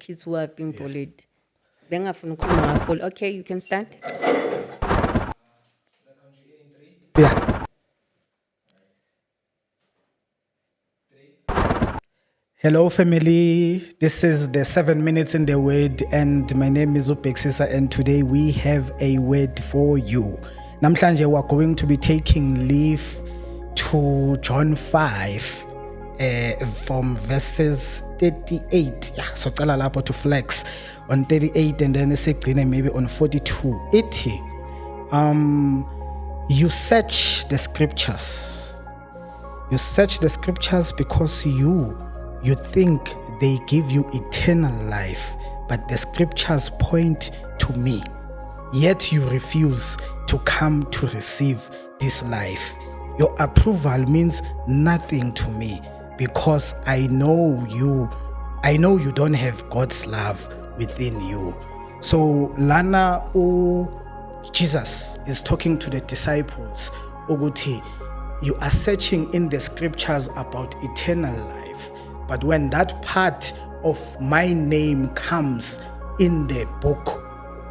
kids who have been bullied. Bengafuna ukukhuluma kakhulu. Okay, you can start. Yeah. Hello, family. This is the 7 minutes in the word, and my name is Upexisa, and today we have a word for you. Namhlanje we're going to be taking leave to John 5 from verses 38. Yeah, so cala lapho to flex on 38 and then segcine maybe on 42. Ithi you search the scriptures. You search the scriptures because you think they give you eternal life, but the scriptures point to me. Yet you refuse to come to receive this life. Your approval means nothing to me because I know you don't have God's love within you. So lana Jesus is talking to the disciples. Uguti, you are searching in the scriptures about eternal life. But when that part of my name comes in the book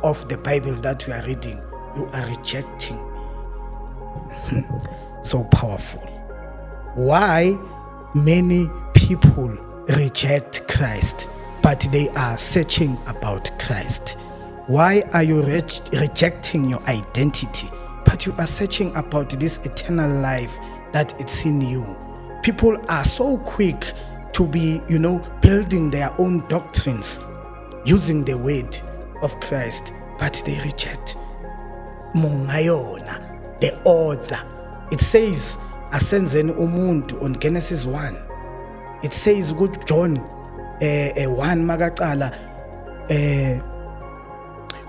of the Bible that we are reading, you are rejecting me. So powerful. Why many people reject Christ, but they are searching about Christ? Why are you rejecting your identity, but you are searching about this eternal life that it's in you? People are so quick to be, building their own doctrines using the word of Christ, but they reject Mungayona, the author. It says, Asenzeni umuntu on Genesis 1. It says, good John 1 magacala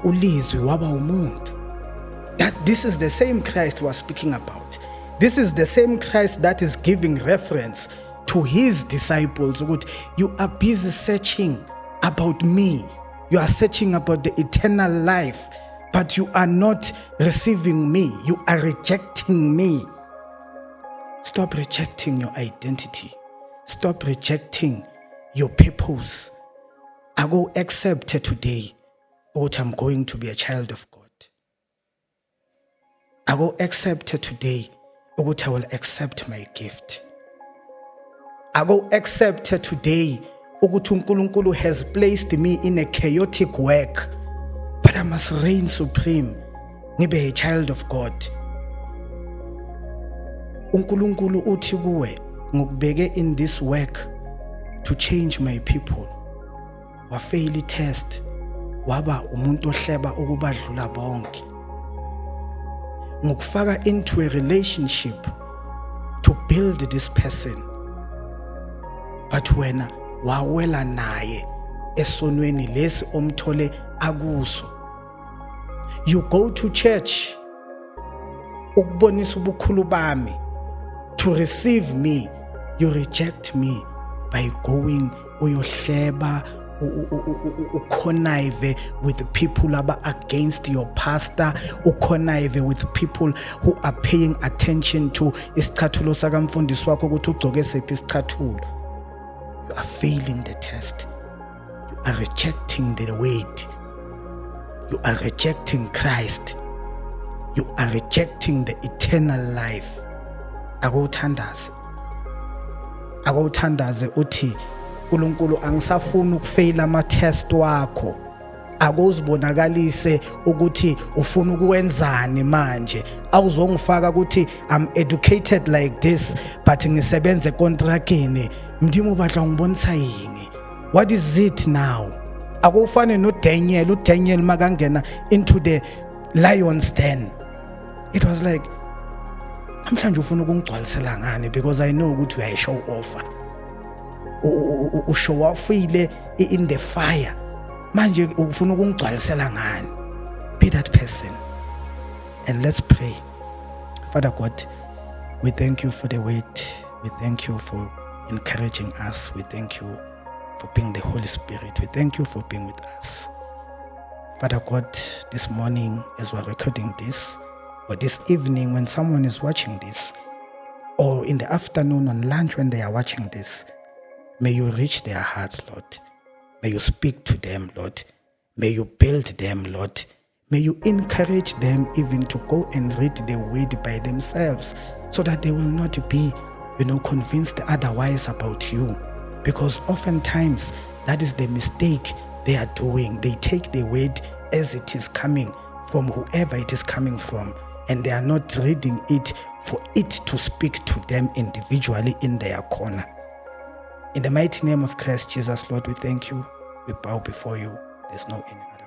ulizwi waba umuntu. That this is the same Christ we are speaking about. This is the same Christ that is giving reference to his disciples. You are busy searching about me. You are searching about the eternal life, but you are not receiving me. You are rejecting me. Stop rejecting your identity. Stop rejecting your purpose. I go accept today what I'm going to be a child of God. I will accept today what I will accept my gift. I will accept today ukuthi uNkulunkulu has placed me in a chaotic work, but I must reign supreme. Ngibe a child of God. uNkulunkulu uthi kuwe ngikubeke in this work to change my people. Wafail test, waba umuntu ohleba ukubadlula bonke. Ngikufaka into a relationship to build this person. But wena wawela naye esonweni lesi omthole akuso. You go to church ukubonisa ubukhulu bami to receive me. You reject me by going uyohleba ukonnive with the people aba against your pastor, ukonnive with people who are paying attention to isicathulo sakamfundisi wakho ukuthi ugcoke sephi isicathulo. You are failing the test. You are rejecting the word. You are rejecting Christ. You are rejecting the eternal life. Akuthandaze uthi uNkulunkulu angisafuni ukufaila ama test wakho. Akuzibonakalise ukuthi ufuna ukwenzani manje. Awuzongifaka ukuthi I'm educated like this but ngisebenze contractini. Mndimo badla ngibonisa yini? What is it now? Akufane no Daniel, uDaniel makangena into the lion's den. It was like namhlanje ufuna ukungigcwalisela ngani because I know ukuthi uya show offer. Ushow off ile in the fire. Manje ufuna ukungigcwalisela ngani? Be that person. And let's pray. Father God, we thank you for the word. We thank you for encouraging us. We thank you for being the Holy Spirit. We thank you for being with us. Father God, this morning as we're recording this, or this evening when someone is watching this, or in the afternoon on lunch when they are watching this, may you reach their hearts, Lord. May you speak to them, Lord. May you build them, Lord. May you encourage them even to go and read the word by themselves so that they will not be, convinced otherwise about you. Because oftentimes that is the mistake they are doing. They take the word as it is coming from whoever it is coming from, and they are not reading it for it to speak to them individually in their corner. In the mighty name of Christ Jesus, Lord, we thank you. We bow before you. There's no any other.